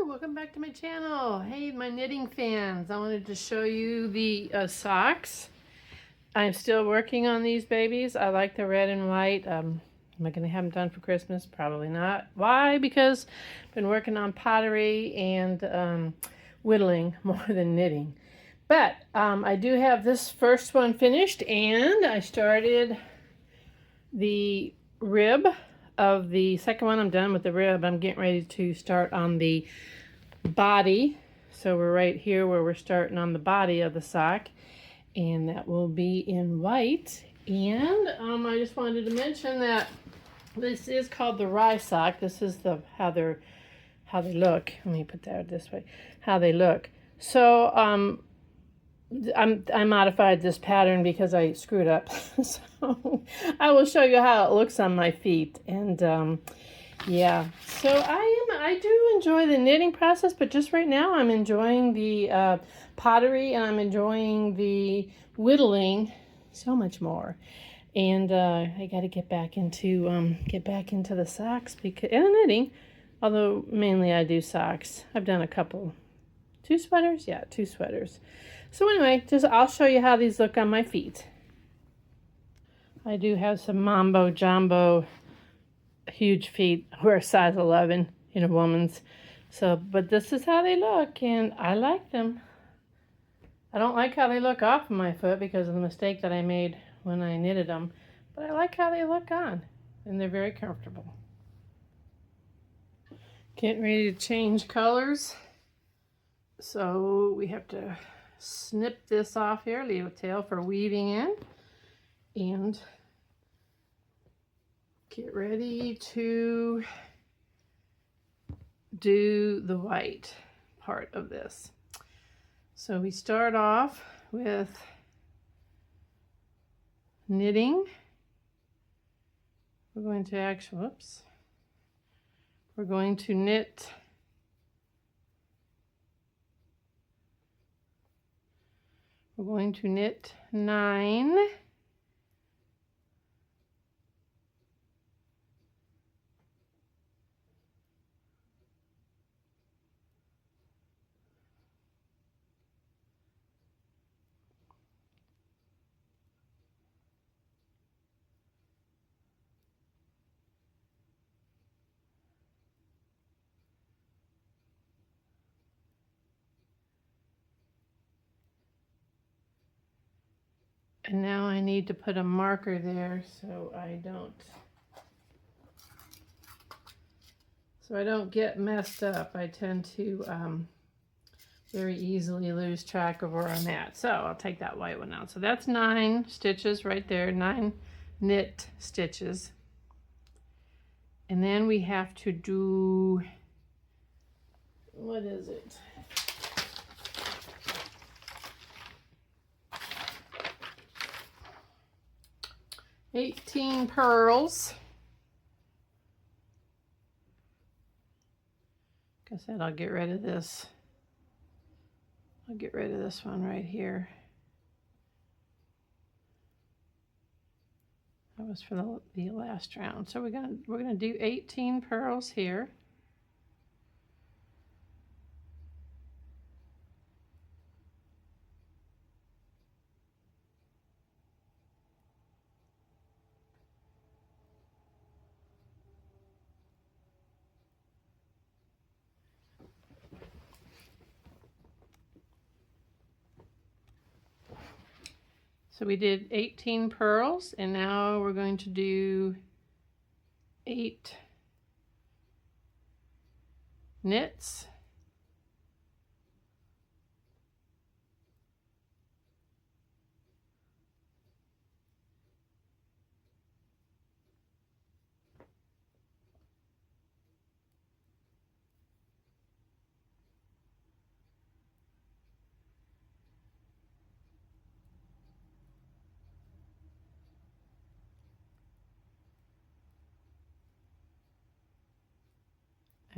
Welcome back to my channel. Hey, my knitting fans. I wanted to show you the socks. I'm still working on these babies. I like the red and white. Am I going to have them done for Christmas? Probably not. Why? Because I've been working on pottery and whittling more than knitting. But I do have this first one finished, and I started the rib of the second one. I'm done with the rib. I'm getting ready to start on the body. So we're right here where we're starting on the body of the sock, and that will be in white. And I just wanted to mention that this is called the rye sock. This is the how they look. Let me put that this way. How they look. So I modified this pattern because I screwed up. So I will show you how it looks on my feet. And yeah, so I do enjoy the knitting process, but just right now I'm enjoying the pottery, and I'm enjoying the whittling so much more. And I got to get back into the socks and the knitting, although mainly I do socks. I've done a couple, 2 sweaters, yeah, 2 sweaters. So anyway, I'll show you how these look on my feet. I do have some mambo jumbo huge feet. I wear a size 11 in a woman's. So, but this is how they look, and I like them. I don't like how they look off of my foot because of the mistake that I made when I knitted them, but I like how they look on, and they're very comfortable. Getting ready to change colors. So we have to snip this off here, leave a tail for weaving in, and get ready to do the white part of this. So we start off with knitting. We're going to we're going to knit we're going to knit 9. And now I need to put a marker there so I don't get messed up. I tend to very easily lose track of where I'm at. So I'll take that white one out. So that's 9 stitches right there, 9 knit stitches. And then we have to do, what is it? 18 purls. Like I said, I'll get rid of this. I'll get rid of this one right here. That was for the last round. So we're gonna do 18 purls here. So we did 18 purls, and now we're going to do 8 knits.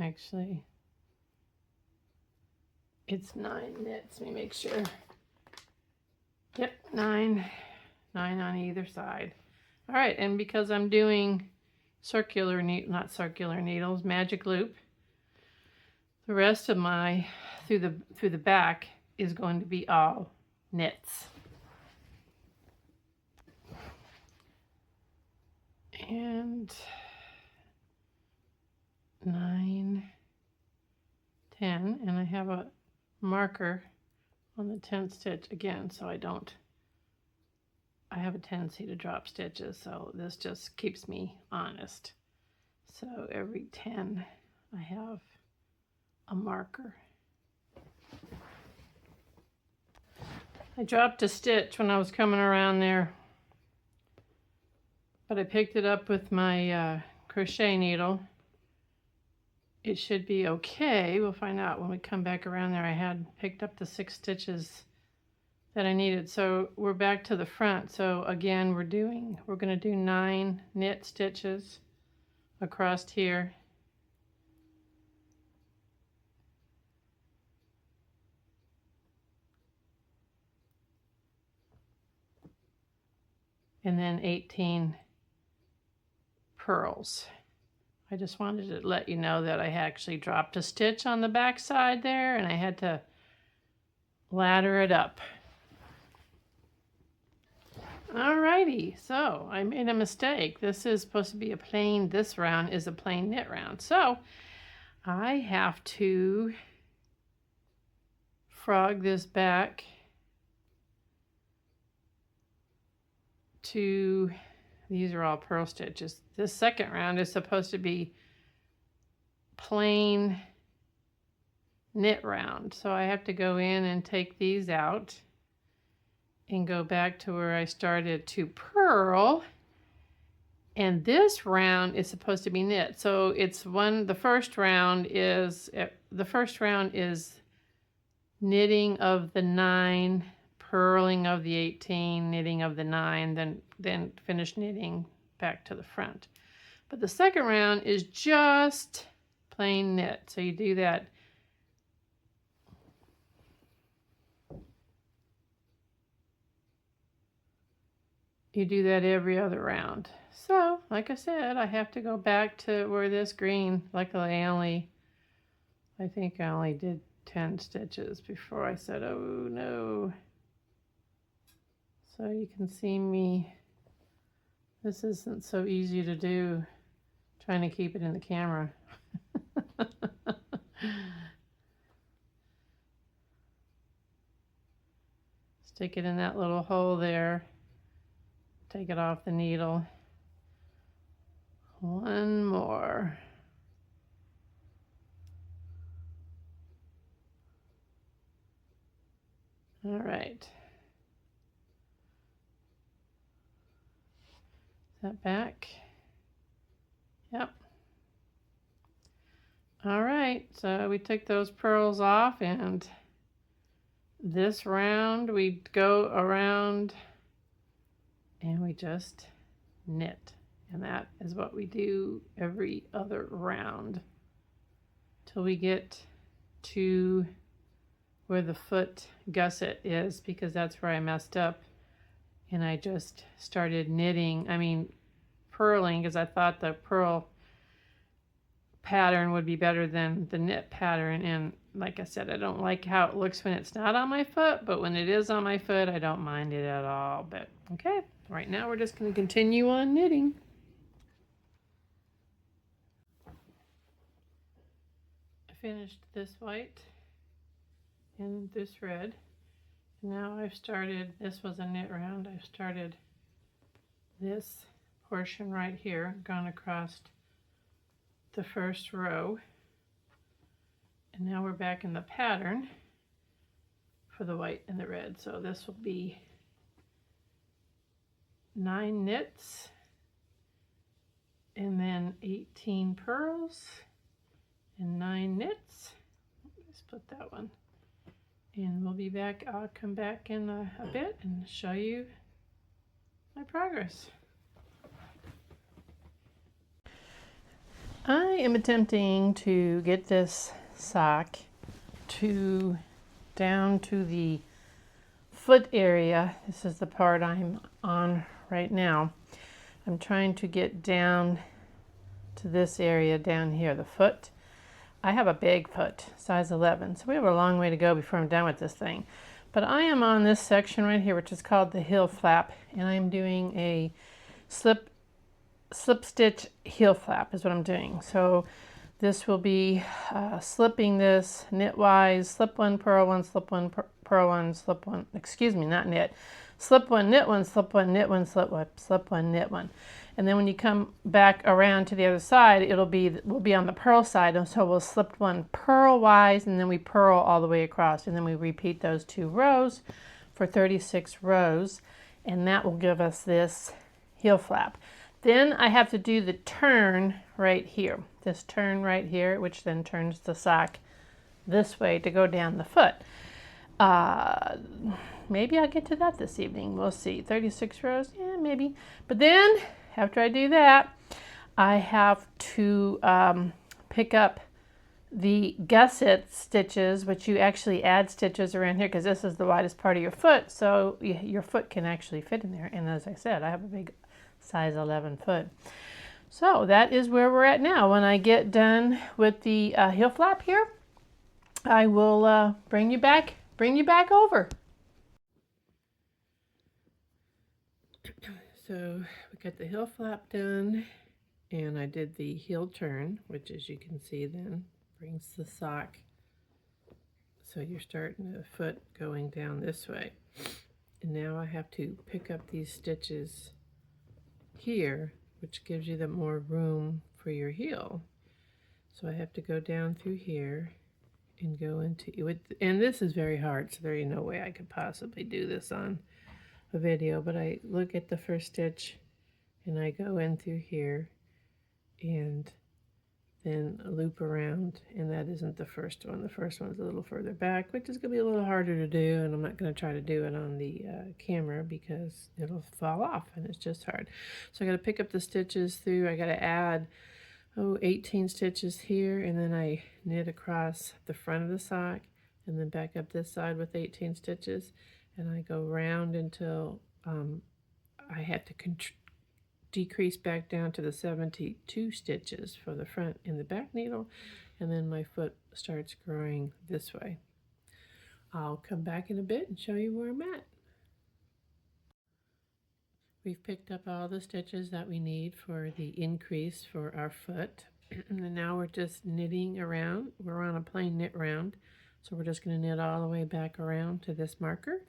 Actually, it's 9 knits. Let me make sure. Yep, 9 on either side. All right, and because I'm doing not circular needles, magic loop, The rest of my through the back is going to be all knits. And 9, 10, and I have a marker on the 10th stitch again, so I have a tendency to drop stitches, so this just keeps me honest. So every 10 I have a marker. I dropped a stitch when I was coming around there, but I picked it up with my crochet needle. It should be okay. We'll find out when we come back around there. I had picked up the 6 stitches that I needed. So we're back to the front. So again, we're going to do 9 knit stitches across here. And then 18 purls. I just wanted to let you know that I actually dropped a stitch on the back side there, and I had to ladder it up. Alrighty, so I made a mistake. This is supposed to be a plain, this round is a plain knit round. So I have to frog this back to, these are all purl stitches. This second round is supposed to be plain knit round. So I have to go in and take these out and go back to where I started to purl. And this round is supposed to be knit. So it's the first round is knitting of the 9, purling of the 18, knitting of the 9, then finish knitting back to the front. But the second round is just plain knit. So you do that. You do that every other round. So, like I said, I have to go back to where this green, luckily I think I only did 10 stitches before I said, oh no. So you can see me, this isn't so easy to do, trying to keep it in the camera. Stick it in that little hole there. Take it off the needle. One more. All right. Is that back? Yep. All right, so we took those purls off, and this round we go around and we just knit. And that is what we do every other round till we get to where the foot gusset is, because that's where I messed up. And I just started purling, because I thought the purl pattern would be better than the knit pattern. And like I said, I don't like how it looks when it's not on my foot, but when it is on my foot, I don't mind it at all. But okay, right now we're just going to continue on knitting. I finished this white and this red. Now I've started, this was a knit round, I've started this portion right here, gone across the first row, and now we're back in the pattern for the white and the red. So this will be 9 knits and then 18 purls and 9 knits. Split that one. And we'll be back, I'll come back in a bit and show you my progress. I am attempting to get this sock down to the foot area. This is the part I'm on right now. I'm trying to get down to this area down here, the foot. I have a big foot, size 11, so we have a long way to go before I'm done with this thing. But I am on this section right here, which is called the heel flap, and I'm doing a slip stitch heel flap is what I'm doing. So this will be slipping this knitwise, slip one, purl one, slip one, purl one, slip one, excuse me, not knit, slip one, knit one, slip one, knit one, slip one, knit one. And then when you come back around to the other side, we'll be on the purl side, and so we'll slip one purlwise, and then we purl all the way across, and then we repeat those 2 rows for 36 rows, and that will give us this heel flap. Then I have to do the turn right here, this turn right here, which then turns the sock this way to go down the foot. Maybe I'll get to that this evening. We'll see. 36 rows, yeah, maybe. But then after I do that, I have to pick up the gusset stitches, which you actually add stitches around here because this is the widest part of your foot, so your foot can actually fit in there. And as I said, I have a big size 11 foot. So that is where we're at now. When I get done with the heel flap here, I will bring you back over. So we got the heel flap done, and I did the heel turn, which as you can see then brings the sock. So you're starting the foot going down this way. And now I have to pick up these stitches here, which gives you the more room for your heel. So I have to go down through here and go into it. And this is very hard, so there is no way I could possibly do this on a video, but I look at the first stitch and I go in through here and then loop around, and that isn't the first one. The first one's a little further back, which is going to be a little harder to do, and I'm not going to try to do it on the camera because it'll fall off and it's just hard. So I got to pick up the stitches through. I got to add 18 stitches here, and then I knit across the front of the sock and then back up this side with 18 stitches, and I go round until I have to decrease back down to the 72 stitches for the front and the back needle, and then my foot starts growing this way. I'll come back in a bit and show you where I'm at. We've picked up all the stitches that we need for the increase for our foot, and now we're just knitting around. We're on a plain knit round, so we're just going to knit all the way back around to this marker,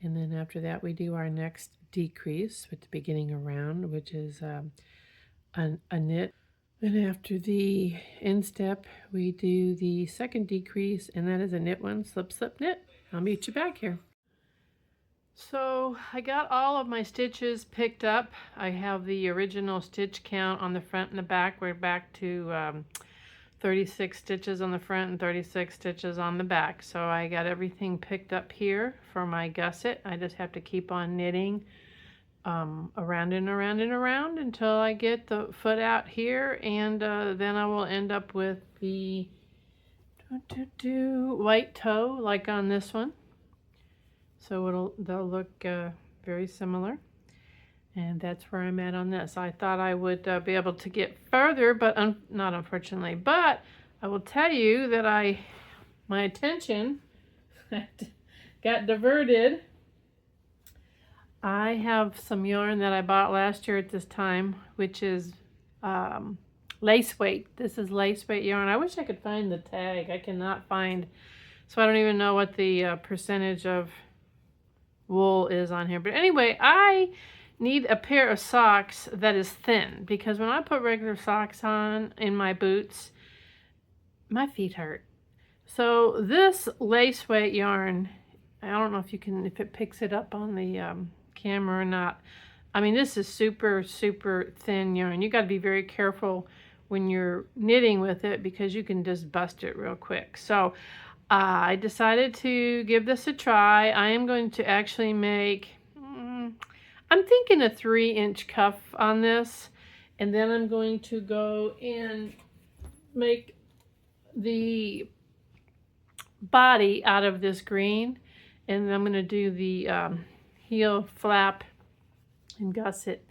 and then after that we do our next decrease with the beginning around, which is a knit. Then after the instep we do the second decrease, and that is a knit one, slip slip knit. I'll meet you back here. So I got all of my stitches picked up. I have the original stitch count on the front and the back. We're back to 36 stitches on the front and 36 stitches on the back. So I got everything picked up here for my gusset. I just have to keep on knitting around and around and around until I get the foot out here, and then I will end up with the white toe like on this one. So they'll look very similar, and that's where I'm at on this. I thought I would be able to get further, but not unfortunately. But I will tell you that my attention got diverted. I have some yarn that I bought last year at this time, which is lace weight. This is lace weight yarn. I wish I could find the tag. I cannot find, so I don't even know what the percentage of wool is on here. But anyway, I need a pair of socks that is thin, because when I put regular socks on in my boots, my feet hurt. So this lace weight yarn, I don't know if it picks it up on the camera or not. I mean, this is super, super thin yarn. You got to be very careful when you're knitting with it because you can just bust it real quick. So I decided to give this a try. I am going to actually make, I'm thinking a 3-inch cuff on this, and then I'm going to go and make the body out of this green, and I'm going to do the heel flap and gusset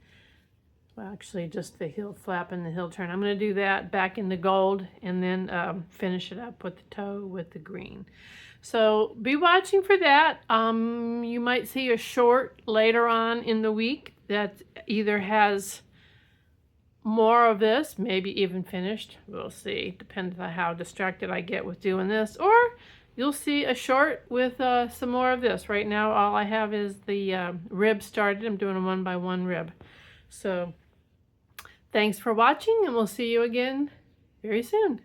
Well, actually, just the heel flap and the heel turn. I'm going to do that back in the gold and then finish it up with the toe with the green. So be watching for that. You might see a short later on in the week that either has more of this, maybe even finished. We'll see. Depends on how distracted I get with doing this. Or you'll see a short with some more of this. Right now, all I have is the rib started. I'm doing a 1x1 rib. So thanks for watching, and we'll see you again very soon.